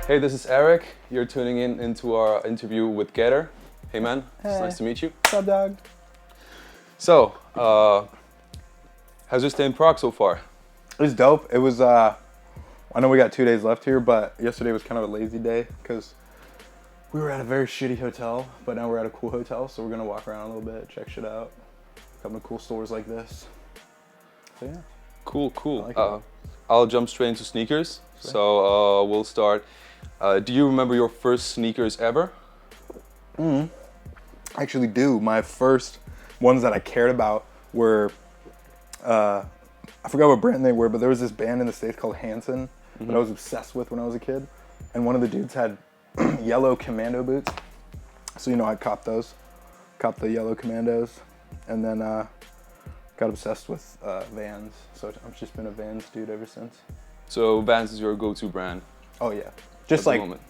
Hey, this is Eric. You're tuning in into our interview with Getter. Hey man, it's nice to meet you. What's up, dog? So, how's your stay in Prague so far? It was dope. It was, I know we got 2 days left here, but yesterday was kind of a lazy day because we were at a very shitty hotel, but now we're at a cool hotel, so we're going to walk around a little bit, check shit out. Come to cool stores like this. So yeah. Cool. I like it. I'll jump straight into sneakers. Sure. So, we'll start. Do you remember your first sneakers ever? I actually do. My first ones that I cared about were, I forgot what brand they were, but there was this band in the States called Hanson that I was obsessed with when I was a kid. And one of the dudes had yellow commando boots. So, I copped those. Copped the yellow commandos. And then got obsessed with Vans. So I've just been a Vans dude ever since. So Vans is your go-to brand Oh, yeah. at Just the like, moment.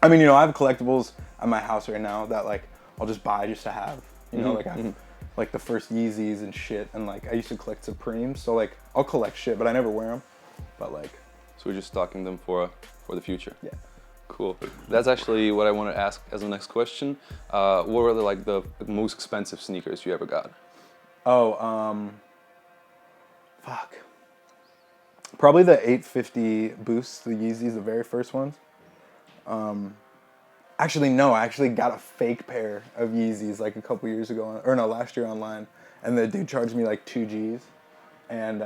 I mean, I have collectibles at my house right now that like I'll just buy just to have. Like I have like the first Yeezys and shit, and like I used to collect Supremes, so like I'll collect shit, but I never wear them. But like, So we're just stocking them for the future. yeah. Cool. That's actually what I want to ask as the next question. What were the most expensive sneakers you ever got? Oh, fuck. Probably the 850 Boosts, the Yeezys, the very first ones. Actually, no, I actually got a fake pair of Yeezys like a couple years ago, or no, last year online, and the dude charged me like 2 G's, and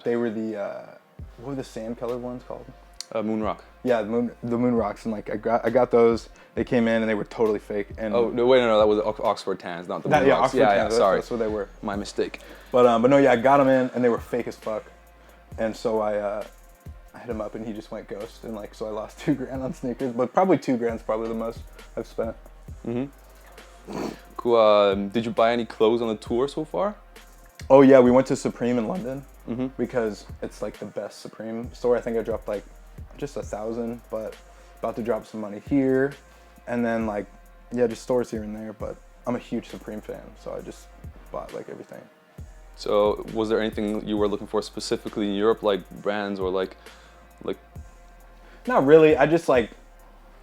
they were what were the sand colored ones called? Moonrock. Yeah, the moon rocks, and like I got those. They came in and they were totally fake. And Oh no! Wait, no, that was Oxford Tans, not the that, Moonrocks. yeah, Oxford Tans, Sorry, that's what they were. my mistake. But no, yeah, I got them in and they were fake as fuck, and so I hit him up and he just went ghost, and like so I lost $2,000 on sneakers, but probably $2,000 is probably the most I've spent. Cool. Did you buy any clothes on the tour so far? Oh yeah, we went to Supreme in London because it's like the best Supreme store. I think I dropped like just 1,000, but about to drop some money here, and then like yeah, just stores here and there. But I'm a huge Supreme fan, so I just bought like everything. So was there anything you were looking for specifically in Europe, like brands or like? Not really. I just like,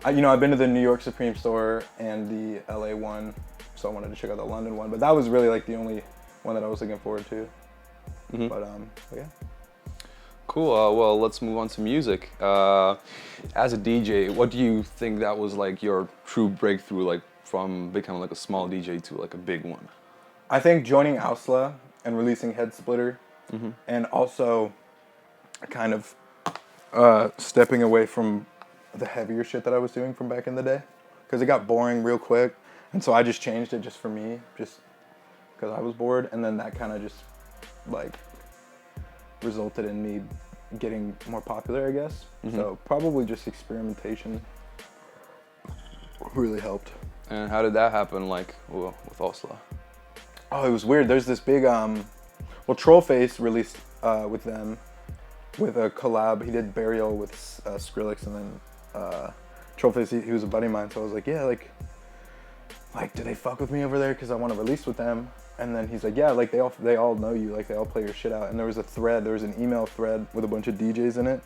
I've been to the New York Supreme store and the LA one, so I wanted to check out the London one. But that was really like the only one that I was looking forward to. But yeah. Cool. Well, let's move on to music. As a DJ, what do you think that was like your true breakthrough, like from becoming like a small DJ to like a big one? I think joining Ausla and releasing Head Splitter, and also kind of stepping away from the heavier shit that I was doing from back in the day, because it got boring real quick, and so I just changed it just for me, just because I was bored, and then that kind of just like resulted in me getting more popular, I guess. So probably just experimentation really helped. And how did that happen, like with Oslo? Oh, it was weird. There's this big, Trollface released with them, with a collab. He did Burial with Skrillex, and then Trollface, he was a buddy of mine, so I was like, yeah, like, do they fuck with me over there? Because I want to release with them. And then he's like, yeah, like they all know you, like they all play your shit out. And there was an email thread with a bunch of DJs in it.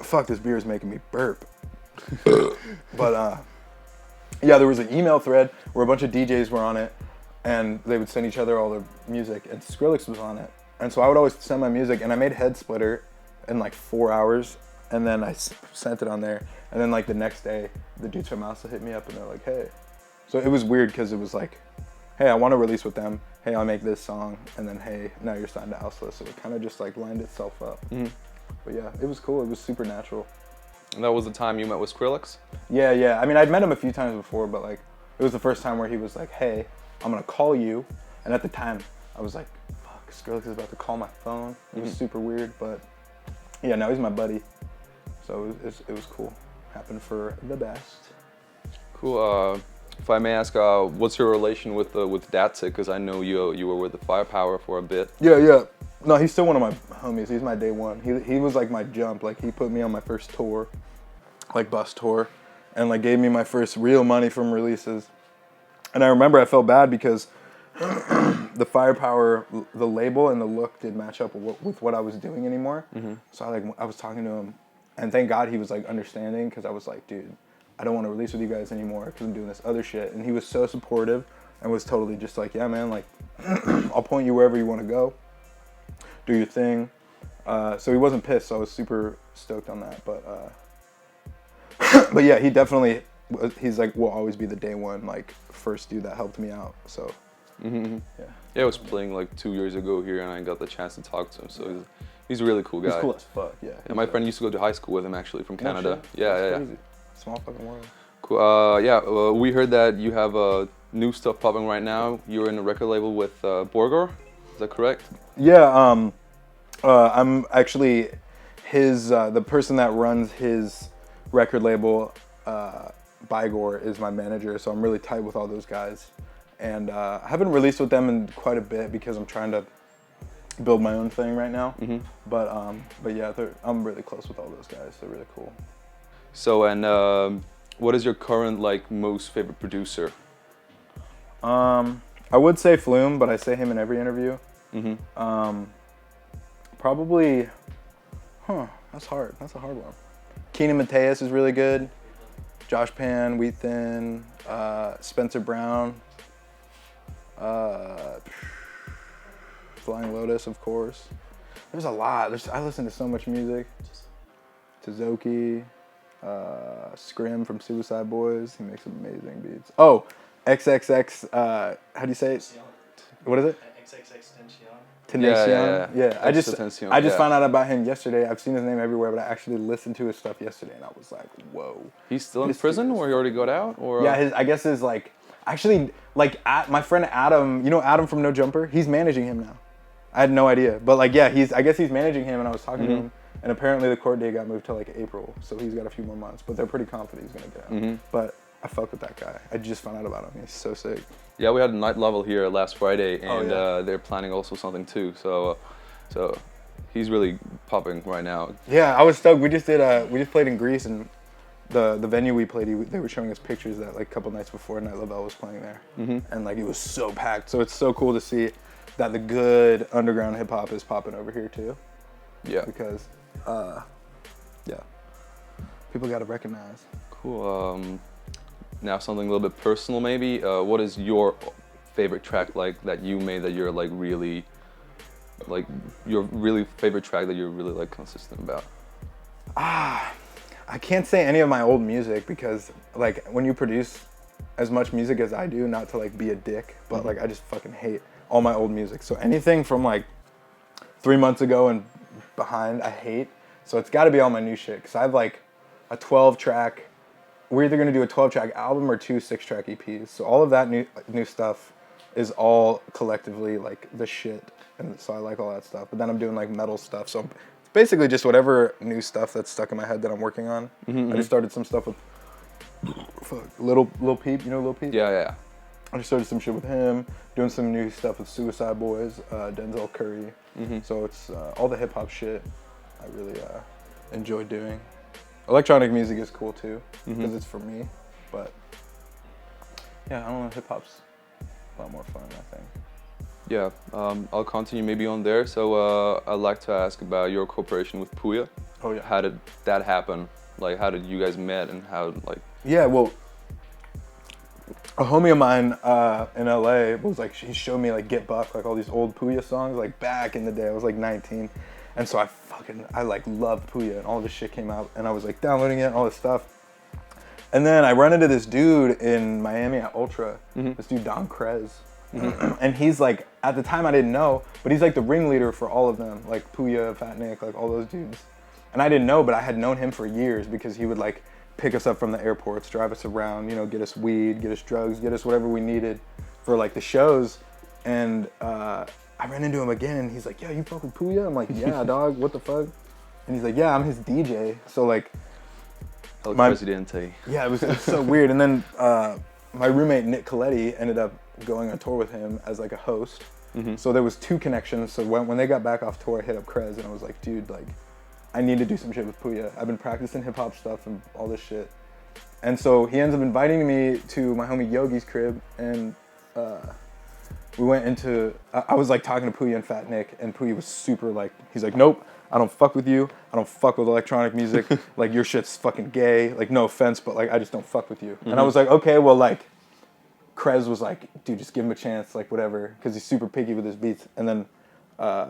Fuck, this beer is making me burp. But yeah, there was an email thread where a bunch of DJs were on it, and they would send each other all their music, and Skrillex was on it. And so I would always send my music, and I made Head Splitter in like 4 hours, and then I sent it on there. And then like the next day, the dudes from Mousa hit me up, and they're like, hey. So it was weird because it was like, hey, I want to release with them. Hey, I'll make this song. And then, hey, now you're signed to Ausla. So it kind of just like lined itself up. But yeah, it was cool. It was super natural. And that was the time you met with Skrillex? Yeah. I mean, I'd met him a few times before, but like, it was the first time where he was like, hey, I'm going to call you. And at the time, I was like, fuck, Skrillex is about to call my phone. It was super weird, but yeah, now he's my buddy. So it was cool. Happened for the best. Cool. If I may ask, what's your relation with Datsik? Because I know you were with the Firepower for a bit. Yeah. No, he's still one of my homies. He's my day one. He was like my jump. Like he put me on my first tour, like bus tour, and like gave me my first real money from releases. And I remember I felt bad because the Firepower, the label and the look didn't match up with what I was doing anymore. So I was talking to him, And thank God he was like understanding, because I was like, dude, I don't want to release with you guys anymore because I'm doing this other shit. And he was so supportive and was totally just like, yeah, man, like, I'll point you wherever you want to go. Do your thing. So he wasn't pissed, so I was super stoked on that. But yeah, he definitely, he's like, will always be the day one, like, first dude that helped me out. So, yeah. Yeah, I was playing like 2 years ago here, and I got the chance to talk to him. So he's a really cool guy. He's cool as fuck, yeah. And my friend used to go to high school with him, actually, from Canada. Yeah, Yeah. crazy. Small fucking world. Cool. We heard that you have new stuff popping right now. You're in a record label with Borgor. Is that correct? Yeah. I'm actually the person that runs his record label. Bygor is my manager, so I'm really tight with all those guys. And I haven't released with them in quite a bit because I'm trying to build my own thing right now. But yeah, I'm really close with all those guys. They're really cool. So, and what is your current, like, most favorite producer? I would say Flume, but I say him in every interview. Probably, that's hard. That's a hard one. Keenan Mateus is really good. Josh Pan, Wheat Thin, Spencer Brown, Flying Lotus, of course. There's a lot. I listen to so much music. Tizoki, Scrim from Suicide Boys. He makes amazing beats. Oh, XXX. How do you say it? What is it? Tenacion. Yeah. I just found out about him yesterday. I've seen his name everywhere, but I actually listened to his stuff yesterday, and I was like, whoa. He's still in prison, or he already got out? Or yeah, I guess his like actually like my friend Adam. You know Adam from No Jumper? He's managing him now. I had no idea, but like yeah, I guess he's managing him, and I was talking to him, and apparently the court date got moved to like April, so he's got a few more months. But they're pretty confident he's gonna get out. But I fuck with that guy. I just found out about him. He's so sick. Yeah, we had a night level here last Friday, and they're planning also something too. So he's really popping right now. Yeah, I was stoked. We just played in Greece, and the venue we played, they were showing us pictures that like a couple nights before Night Level was playing there, and like it was so packed. So it's so cool to see that the good underground hip hop is popping over here too. Yeah, because people got to recognize. Cool. Now something a little bit personal, maybe. What is your favorite track like that you made that you're like really, like your really favorite track that you're really like consistent about? I can't say any of my old music because like when you produce as much music as I do, not to like be a dick, but like I just fucking hate all my old music. So anything from like 3 months ago and behind, I hate. So it's got to be all my new shit because I have like a 12-track. We're either gonna do a 12-track album or 2 6-track EPs. So all of that new stuff is all collectively like the shit, and so I like all that stuff. But then I'm doing like metal stuff. So it's basically just whatever new stuff that's stuck in my head that I'm working on. I just started some stuff with Lil Peep. You know Lil Peep? Yeah. I just started some shit with him. Doing some new stuff with Suicide Boys, Denzel Curry. So it's all the hip hop shit I really enjoy doing. Electronic music is cool too, because it's for me, but yeah, I don't know, hip hop's a lot more fun, I think. Yeah, I'll continue maybe on there. So I'd like to ask about your cooperation with Booyah. Oh yeah. How did that happen? Like, how did you guys met, and how like? Yeah, well, a homie of mine in LA was like, he showed me like Get Buck, like all these old Booyah songs, like back in the day. I was like 19. And so I like loved Booyah, and all this shit came out, and I was like downloading it and all this stuff. And then I run into this dude in Miami at Ultra, this dude Don Krez. And he's like, at the time I didn't know, but he's like the ringleader for all of them, like Booyah, Fat Nick, like all those dudes. And I didn't know, but I had known him for years because he would like pick us up from the airports, drive us around, you know, get us weed, get us drugs, get us whatever we needed for like the shows. And I ran into him again, and he's like, "Yeah, you fuck with Booyah?" I'm like, "Yeah, dog. What the fuck?" And he's like, "Yeah, I'm his DJ." So like, El Presidente. Yeah, it was so weird. And then my roommate Nick Coletti ended up going on tour with him as like a host. So there was 2 connections. So when they got back off tour, I hit up Krez, and I was like, "Dude, like, I need to do some shit with Booyah. I've been practicing hip hop stuff and all this shit." And so he ends up inviting me to my homie Yogi's crib, and we went into, I was like talking to Booyah and Fat Nick, and Booyah was super like, he's like, nope, I don't fuck with you. I don't fuck with electronic music. Like, your shit's fucking gay. Like, no offense, but like, I just don't fuck with you. And I was like, okay, well, like, Krez was like, dude, just give him a chance, like, whatever, because he's super picky with his beats. And then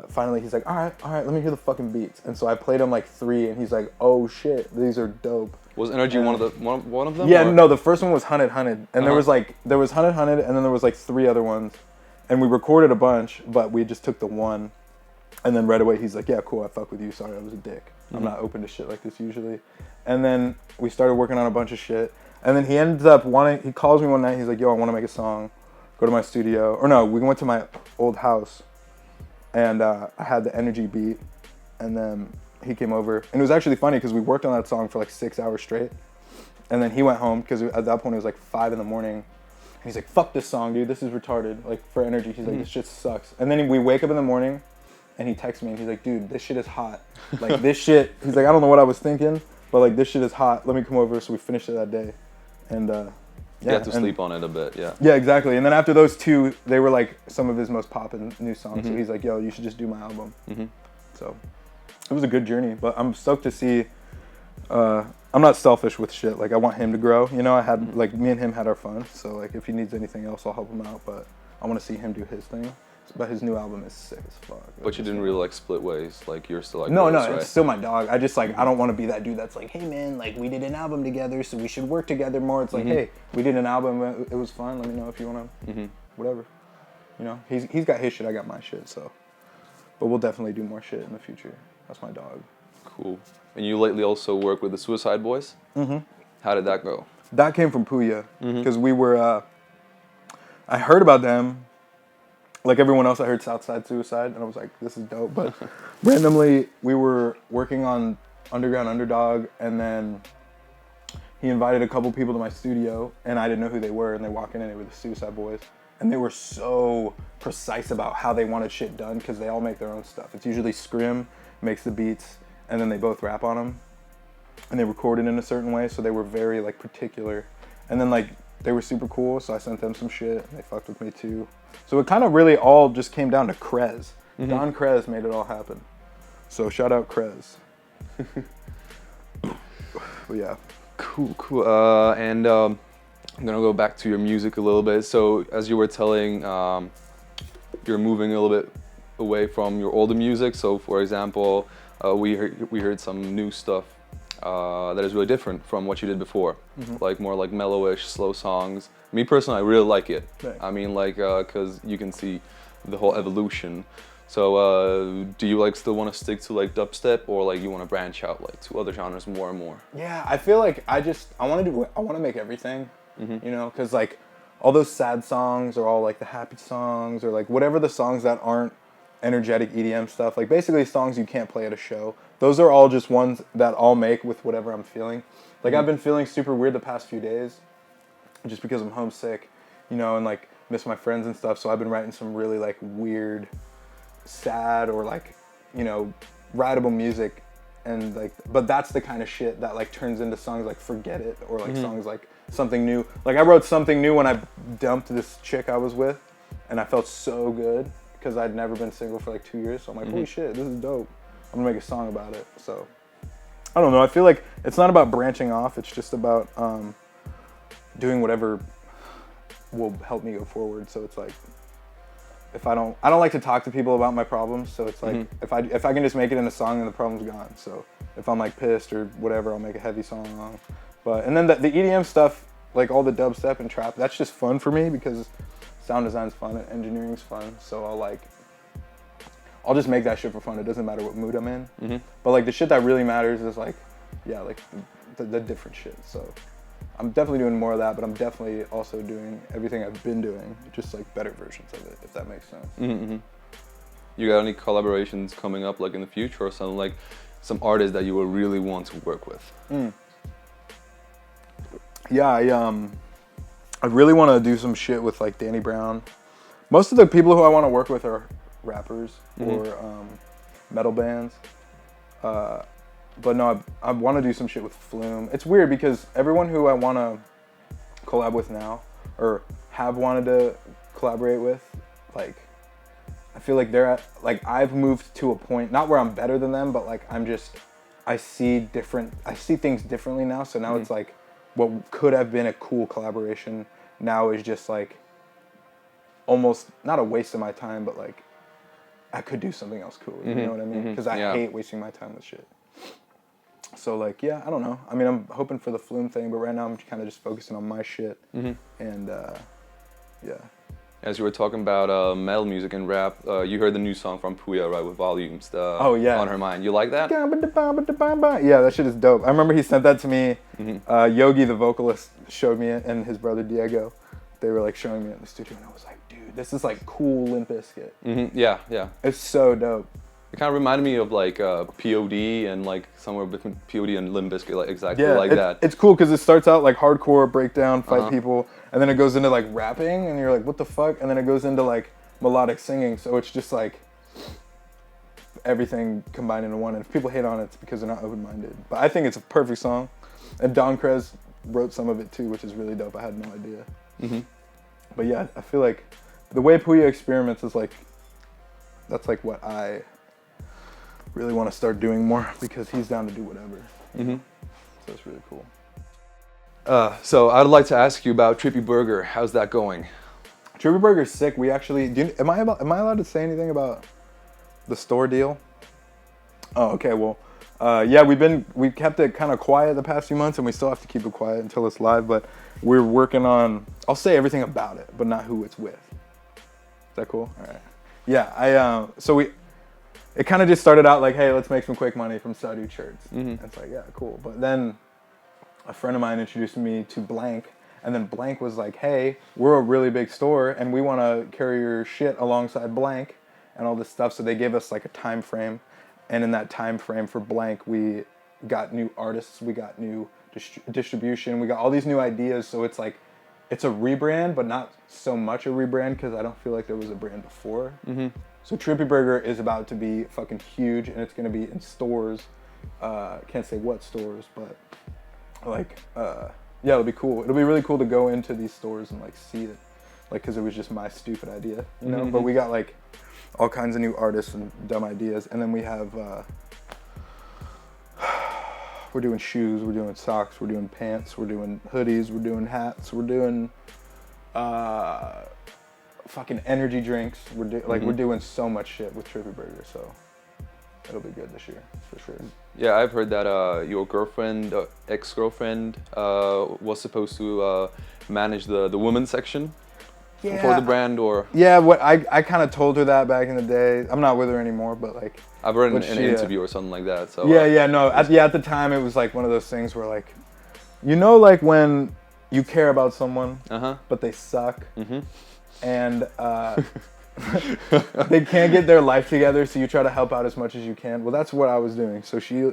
finally he's like, all right, let me hear the fucking beats. And so I played him like 3, and he's like, oh shit, these are dope. Was Energy one of them? Yeah, or? no, the first one was Hunted, and there was Hunted, and then there was like 3 other ones, and we recorded a bunch, but we just took the one, and then right away he's like, yeah, cool, I fuck with you. Sorry, I was a dick. I'm not open to shit like this usually. And then we started working on a bunch of shit, and then he ends up he calls me one night. He's like, yo, I want to make a song. Go to my studio, or no, we went to my old house, and I had the Energy beat, and then he came over, and it was actually funny because we worked on that song for like 6 hours straight, and then he went home because at that point it was like 5 in the morning, and he's like, fuck this song, dude, this is retarded, like, for Energy. He's like, this shit sucks. And then we wake up in the morning, and he texts me, and he's like, dude, this shit is hot, like, this shit, he's like, I don't know what I was thinking, but like, this shit is hot, let me come over. So we finished it that day, and yeah, you had to sleep on it a bit. Yeah, exactly. And then after those 2, they were like some of his most poppin' new songs. So he's like, yo, you should just do my album. So it was a good journey, but I'm stoked to see. I'm not selfish with shit. Like, I want him to grow. You know, I had like, me and him had our fun. So like, if he needs anything else, I'll help him out. But I want to see him do his thing. But his new album is sick as fuck. But you didn't really like split ways. Like, you're still like no, bros, right? It's still my dog. I just like, I don't want to be that dude that's like, hey man, like, we did an album together, so we should work together more. It's like, hey, we did an album, it was fun. Let me know if you want to, whatever. You know, he's got his shit, I got my shit. So, but we'll definitely do more shit in the future. That's my dog. Cool. And you lately also work with the Suicide Boys? How did that go? That came from Booyah, because we were, I heard about them. Like everyone else, I heard Southside Suicide, and I was like, this is dope. But randomly, we were working on Underground Underdog, and then he invited a couple people to my studio, and I didn't know who they were, and they walk in, and they were the Suicide Boys. And they were so precise about how they wanted shit done, because they all make their own stuff. It's usually Scrim makes the beats, and then they both rap on them. And they record it in a certain way, so they were very like particular. And then like, they were super cool, so I sent them some shit, and they fucked with me too. So it kind of really all just came down to Krez. Don Krez made it all happen. So shout out Krez. But yeah. Cool. And I'm gonna go back to your music a little bit. So as you were telling, you're moving a little bit away from your older music. So for example, we heard some new stuff that is really different from what you did before, like more like mellowish, slow songs. Me personally, I really like it. Thanks. I mean, like, cause you can see the whole evolution. So, do you like still want to stick to like dubstep, or like you want to branch out like to other genres more and more? Yeah, I feel like I want to make everything, you know, cause like all those sad songs are all like the happy songs, or like whatever the songs that aren't energetic EDM stuff, like basically songs you can't play at a show. Those are all just ones that I'll make with whatever I'm feeling. Like I've been feeling super weird the past few days, just because I'm homesick, you know, and like miss my friends and stuff. So I've been writing some really like weird, sad, or like, you know, rideable music, and like, but that's the kind of shit that like turns into songs like Forget It, or like songs like Something New. Like I wrote Something New when I dumped this chick I was with, and I felt so good because I'd never been single for like 2 years. So I'm like, holy shit, this is dope. I'm gonna make a song about it. So I don't know. I feel like it's not about branching off. It's just about doing whatever will help me go forward. So it's like, if I don't like to talk to people about my problems. So it's like, if I can just make it in a song, then the problem's gone. So if I'm like pissed or whatever, I'll make a heavy song. But and then the EDM stuff, like all the dubstep and trap, that's just fun for me because sound design's fun and engineering's fun. So I'll just make that shit for fun. It doesn't matter what mood I'm in. But like the shit that really matters is like, yeah, like the different shit. So I'm definitely doing more of that, but I'm definitely also doing everything I've been doing, just like better versions of it, if that makes sense. You got any collaborations coming up like in the future, or something like some artists that you will really want to work with? Yeah, I really want to do some shit with like Danny Brown. Most of the people who I want to work with are rappers or metal bands. But no, I want to do some shit with Flume. It's weird because everyone who I want to collab with now, or have wanted to collaborate with, like, I feel like they're at, like, I've moved to a point, not where I'm better than them, but like I see things differently now. So now it's like what could have been a cool collaboration now is just like almost not a waste of my time, but like I could do something else cool. You know what I mean? Because I hate wasting my time with shit. So like, yeah, I don't know. I mean, I'm hoping for the Flume thing, but right now I'm kind of just focusing on my shit. And yeah. As you were talking about metal music and rap, you heard the new song from Booyah, right, with Volumes. Oh yeah. On Her Mind. You like that? Yeah, that shit is dope. I remember he sent that to me. Yogi, the vocalist, showed me it, and his brother Diego. They were like showing me it in the studio, and I was like, dude, this is like cool Limp Bizkit. Yeah, yeah. It's so dope. It kind of reminded me of like POD and like somewhere between POD and Limp Bizkit, like exactly like that. It's cool because it starts out like hardcore breakdown, fight people, and then it goes into like rapping, and you're like, what the fuck? And then it goes into like melodic singing, so it's just like everything combined into one. And if people hate on it, it's because they're not open-minded. But I think it's a perfect song, and Don Krez wrote some of it too, which is really dope. I had no idea. But yeah, I feel like the way Booyah experiments is like, that's like what I really want to start doing more, because he's down to do whatever. So it's really cool. So I'd like to ask you about Trippy Burger. How's that going? Trippy Burger's sick. We actually, am I allowed to say anything about the store deal? Oh, okay. Well, yeah, we kept it kind of quiet the past few months, and we still have to keep it quiet until it's live. But we're working on. I'll say everything about it, but not who it's with. Is that cool? All right. Yeah, it kind of just started out like, hey, let's make some quick money from Sadu shirts. It's like, yeah, cool. But then a friend of mine introduced me to Blank, and then Blank was like, hey, we're a really big store, and we want to carry your shit alongside Blank and all this stuff. So they gave us like a time frame, and in that time frame for Blank, we got new artists, we got new distribution, we got all these new ideas. So it's like, it's a rebrand, but not so much a rebrand, because I don't feel like there was a brand before. So Trippy Burger is about to be fucking huge, and it's gonna be in stores. Can't say what stores, but like, yeah, it'll be cool. It'll be really cool to go into these stores and like see it, like, because it was just my stupid idea, you know. But we got like all kinds of new artists and dumb ideas, and then we have we're doing shoes, we're doing socks, we're doing pants, we're doing hoodies, we're doing hats, we're doing fucking energy drinks. We're doing so much shit with Trippy Burger, so it'll be good this year for sure. Yeah, I've heard that your girlfriend, ex-girlfriend, was supposed to manage the women's section for the brand, or yeah, what I kind of told her that back in the day. I'm not with her anymore, but like I've read in an interview or something like that. So at the time it was like one of those things where like, you know, like when you care about someone, but they suck. And they can't get their life together, so you try to help out as much as you can. Well, that's what I was doing. So she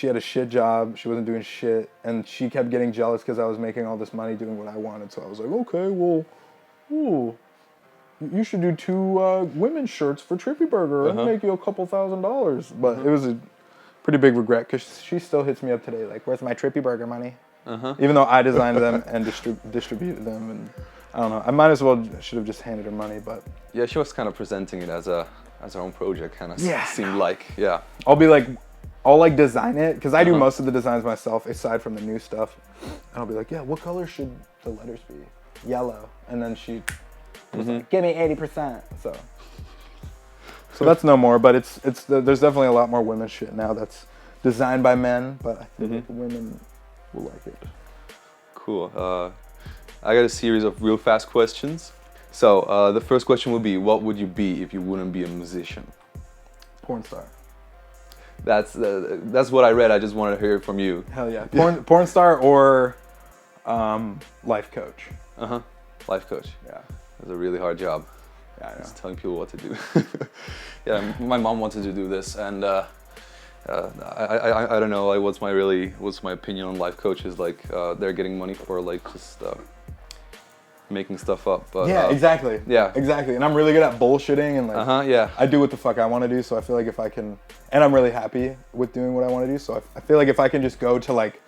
had a shit job, she wasn't doing shit, and she kept getting jealous because I was making all this money doing what I wanted. So I was like, okay, well, you should do 2 women's shirts for Trippy Burger and make you a couple $1,000s. But it was a pretty big regret, because she still hits me up today like, where's my Trippy Burger money? Even though I designed them and distributed them, and I don't know. I might as well should have just handed her money, but yeah, she was kind of presenting it as her own project, kind of seemed like. Yeah, I'll like design it, because I do most of the designs myself aside from the new stuff, and I'll be like, yeah, what color should the letters be? Yellow. And then she was like, give me 80%. So that's no more, but there's definitely a lot more women's shit now that's designed by men, but I feel like women will like it. Cool. I got a series of real fast questions. So the first question would be, what would you be if you wouldn't be a musician? Porn star. That's what I read. I just wanted to hear it from you. Hell yeah. Porn star or life coach. Life coach. Yeah. It's a really hard job. Yeah, I know. Just telling people what to do. Yeah, my mom wanted to do this, and I don't know. Like, what's my opinion on life coaches? Like, they're getting money for like just making stuff up. But, yeah, exactly. Yeah, exactly. And I'm really good at bullshitting, and like, yeah. I do what the fuck I want to do. So I feel like if I can, and I'm really happy with doing what I want to do. So I feel like if I can just go to like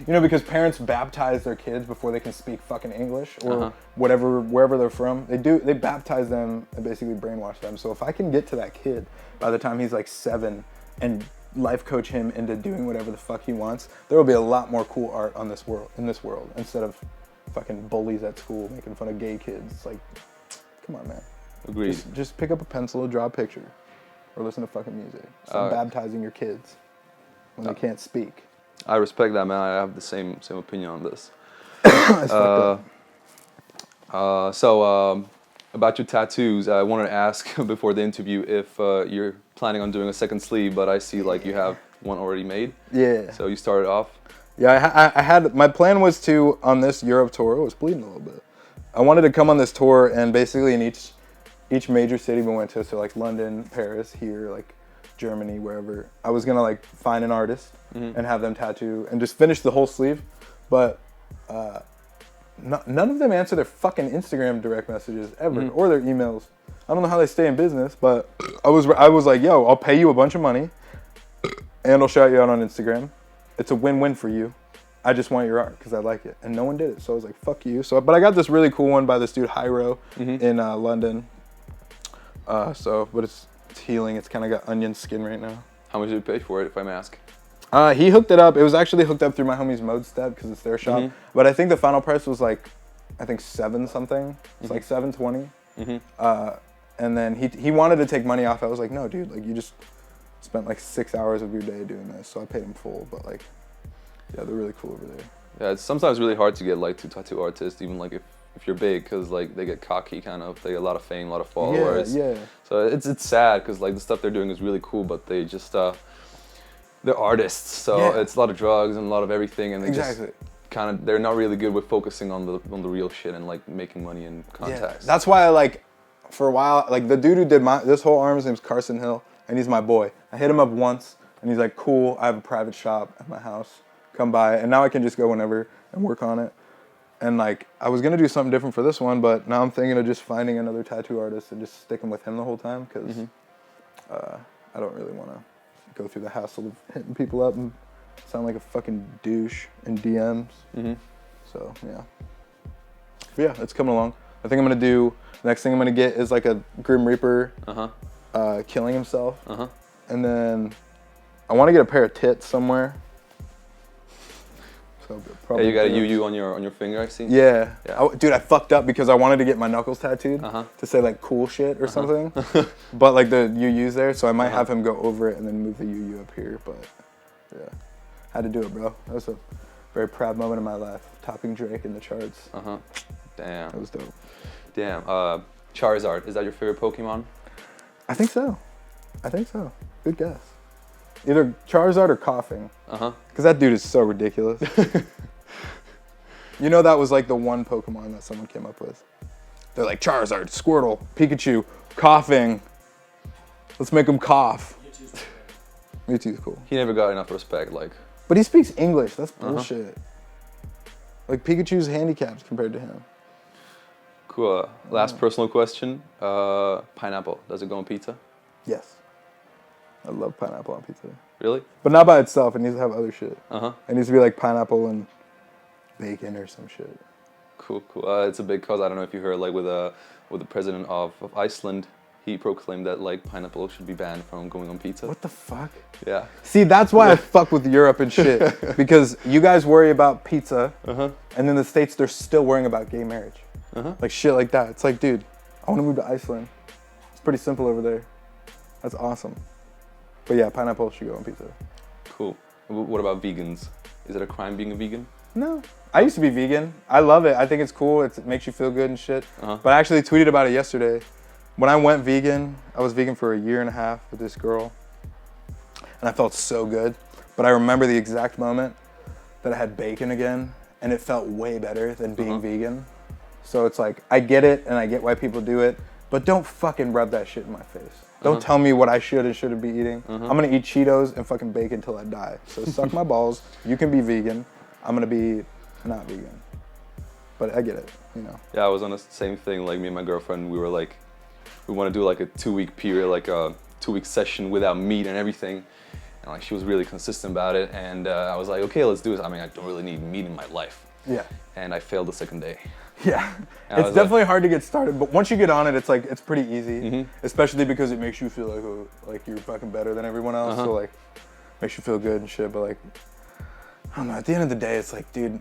You know, because parents baptize their kids before they can speak fucking English or Uh-huh. whatever, wherever they're from. They baptize them and basically brainwash them. So if I can get to that kid by the time he's like 7 and life coach him into doing whatever the fuck he wants, there will be a lot more cool art in this world instead of fucking bullies at school making fun of gay kids. It's like, come on, man. Agreed. Just pick up a pencil, draw a picture, or listen to fucking music. Stop baptizing your kids when they can't speak. I respect that, man. I have the same opinion on this. That's fucked up. So about your tattoos, I wanted to ask before the interview if you're planning on doing a second sleeve, but I see like you have one already made. Yeah. So you started off. Yeah, I had, my plan was to, on this Europe tour, it was bleeding a little bit. I wanted to come on this tour and basically in each major city we went to, so like London, Paris, here, like Germany, wherever, I was gonna like find an artist and have them tattoo and just finish the whole sleeve. But none of them answer their fucking Instagram direct messages ever or their emails. I don't know how they stay in business, but I was like, yo, I'll pay you a bunch of money and I'll shout you out on Instagram. It's a win-win for you. I just want your art because I like it. And no one did it. So I was like, fuck you. So, but I got this really cool one by this dude, Hyro, in London. But it's healing. It's kind of got onion skin right now. How much did you pay for it, if I may ask? He hooked it up. It was actually hooked up through my homie's Mode Step because it's their shop. But I think the final price was like, I think 7 something. It's like $720. And then he wanted to take money off. I was like, no, dude, like you just spent like 6 hours of your day doing this. So I paid him full, but like, yeah, they're really cool over there. Yeah, it's sometimes really hard to get like to tattoo artists, even like if you're big, because like they get cocky kind of. They get a lot of fame, a lot of followers. Yeah. So it's sad because like the stuff they're doing is really cool, but they just they're artists, so it's a lot of drugs and a lot of everything, and they just kind of, they're not really good with focusing on the real shit and like making money in contacts. That's why I like, for a while, like the dude who did this whole arm, his name's Carson Hill, and he's my boy. I hit him up once, and he's like, cool, I have a private shop at my house, come by, and now I can just go whenever and work on it. And like, I was gonna do something different for this one, but now I'm thinking of just finding another tattoo artist and just sticking with him the whole time, because I don't really want to go through the hassle of hitting people up and sound like a fucking douche in DMs. So yeah. But yeah, it's coming along. I think I'm gonna do, the next thing I'm gonna get is like a Grim Reaper killing himself. And then I want to get a pair of tits somewhere. So Yeah, you got a UU on your finger, I see. Yeah. Dude, I fucked up because I wanted to get my knuckles tattooed to say like cool shit or something. But like the UU's there, so I might have him go over it and then move the UU up here. But yeah, had to do it, bro. That was a very proud moment in my life. Topping Drake in the charts. Damn. That was dope. Damn. Charizard, is that your favorite Pokemon? I think so. Good guess. Either Charizard or Coughing. Because that dude is so ridiculous. You know, that was like the one Pokemon that someone came up with. They're like, Charizard, Squirtle, Pikachu, Coughing. Let's make him cough. Mewtwo's cool. He never got enough respect, like. But he speaks English. That's bullshit. Like, Pikachu's handicapped compared to him. Cool. Last personal question. Pineapple, does it go on pizza? Yes. I love pineapple on pizza. Really? But not by itself. It needs to have other shit. It needs to be like pineapple and bacon or some shit. Cool. It's a big cause. I don't know if you heard, like with the president of Iceland, he proclaimed that like pineapple should be banned from going on pizza. What the fuck? Yeah. See, that's why I fuck with Europe and shit. Because you guys worry about pizza, and in the States they're still worrying about gay marriage. Like shit like that. It's like, dude, I want to move to Iceland. It's pretty simple over there. That's awesome. But yeah, pineapple should go on pizza. Cool. What about vegans? Is it a crime being a vegan? No. I used to be vegan. I love it. I think it's cool. It makes you feel good and shit. But I actually tweeted about it yesterday. When I went vegan, I was vegan for a year and a half with this girl. And I felt so good. But I remember the exact moment that I had bacon again. And it felt way better than being vegan. So it's like, I get it and I get why people do it. But don't fucking rub that shit in my face. Don't tell me what I should and shouldn't be eating. I'm gonna eat Cheetos and fucking bacon until I die. So suck my balls. You can be vegan. I'm gonna be not vegan. But I get it, you know. Yeah, I was on the same thing. Like me and my girlfriend, we were like, we want to do like a 2-week period, like a 2-week session without meat and everything. and like she was really consistent about it. And I was like, okay, let's do this. I mean, I don't really need meat in my life. Yeah. And I failed the second day. Yeah. And It's definitely hard to get started, but once you get on it, it's like, it's pretty easy. Mhm. Especially because it makes you feel like, oh, like you're fucking better than everyone else. So like, makes you feel good and shit. But like, I don't know. At the end of the day, it's like, dude,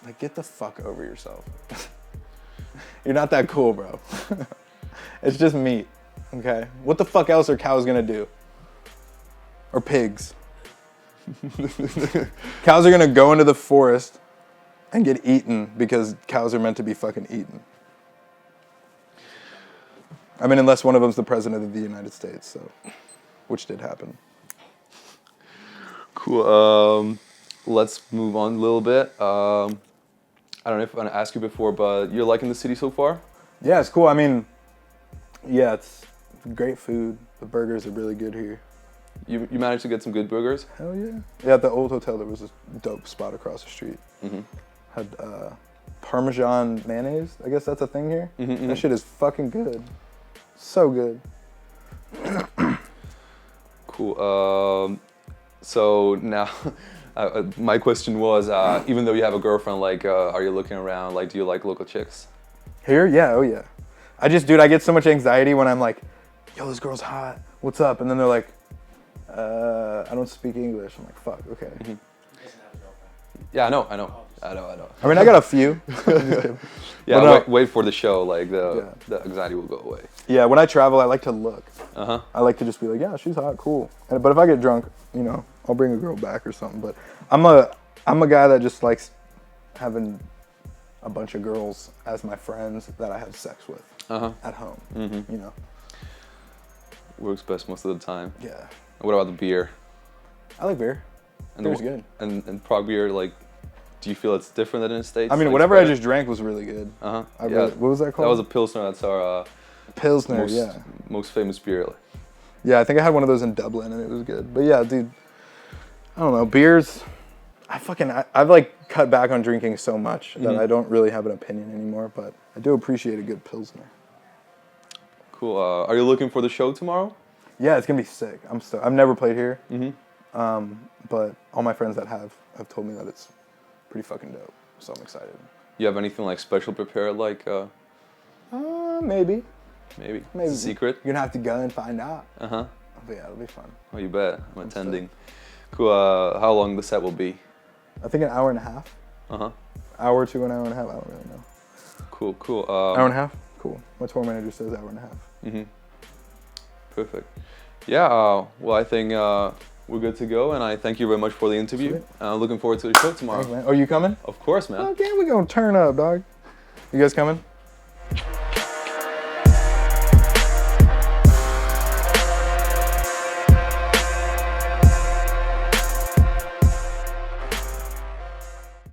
like get the fuck over yourself. You're not that cool, bro. It's just meat. Okay. What the fuck else are cows gonna do? Or pigs? Cows are gonna go into the forest and get eaten because cows are meant to be fucking eaten. I mean, unless one of them's the president of the United States, so, which did happen. Cool. Let's move on a little bit. I don't know if I want to ask you before, but you're liking the city so far? Yeah, it's cool. I mean, yeah, it's great food. The burgers are really good here. You managed to get some good burgers? Hell yeah. Yeah, at the old hotel, there was this dope spot across the street. Mm-hmm. Had Parmesan mayonnaise. I guess that's a thing here. Mm-hmm. That shit is fucking good. So good. Cool. So now, my question was, even though you have a girlfriend, like, are you looking around? Like, do you like local chicks? Here? Yeah, oh yeah. Dude, I get so much anxiety when I'm like, yo, this girl's hot. What's up? And then they're like, I don't speak English. I'm like, fuck, okay. Mm-hmm. Yeah, I know. I mean, I got a few. Yeah, But wait for the show. Like the anxiety will go away. Yeah, when I travel, I like to look. Uh-huh. I like to just be like, yeah, she's hot, cool. But if I get drunk, you know, I'll bring a girl back or something. But I'm a guy that just likes having a bunch of girls as my friends that I have sex with at home. Mm-hmm. You know. Works best most of the time. Yeah. What about the beer? I like beer. And Beer's good. And Prague beer, like, do you feel it's different than in the States? I mean, like, whatever I just drank was really good. Uh-huh. What was that called? That was a Pilsner. That's our Pilsner, most famous beer. Yeah, I think I had one of those in Dublin and it was good. But yeah, dude, I don't know, beers, I've like cut back on drinking so much that I don't really have an opinion anymore, but I do appreciate a good Pilsner. Cool. Are you looking for the show tomorrow? Yeah, it's gonna be sick. I've never played here, Mm-hmm. but all my friends that have told me that it's pretty fucking dope, so I'm excited. You have anything like special prepared, like Maybe. maybe it's a secret? You're gonna have to go and find out. Uh-huh. But yeah, it'll be fun. Oh, you bet. I'm attending. Cool. How long the set will be? I think an hour and a half. Uh-huh. Hour to an hour and a half, I don't really know. Cool. Hour and a half? Cool. My tour manager says hour and a half. Mm-hmm. Perfect. Yeah, well, I think we're good to go, and I thank you very much for the interview. Looking forward to the show tomorrow. Thanks, man. Oh, you coming? Of course, man. Okay, we're gonna turn up, dog. You guys coming?